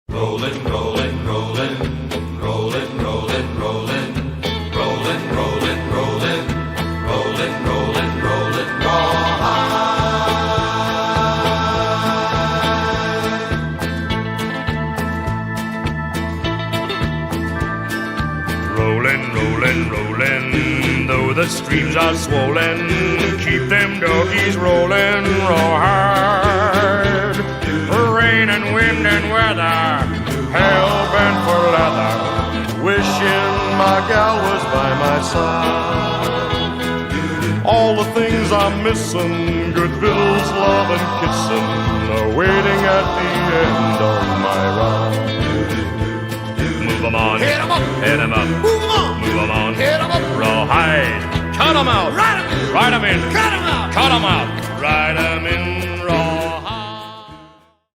Rollin', rollin', rollin', rollin', rollin', rollin', rollin', rollin', rollin', rollin', rollin', rollin', Rollin', rollin', rollin', though the streams are swollen, keep them doggies rollin', roll hard. Rain and wind and weather, hell-bent for leather, wishing my gal was by my side. All the things I'm missing, good victuals, love and kissing, are waiting at the end of my ride. Move 'em on, hit 'em up, hit 'em up, move 'em on, move 'em on, hit 'em up, rawhide, cut 'em out, ride 'em in, cut 'em out, cut 'em out, ride 'em in, rawhide.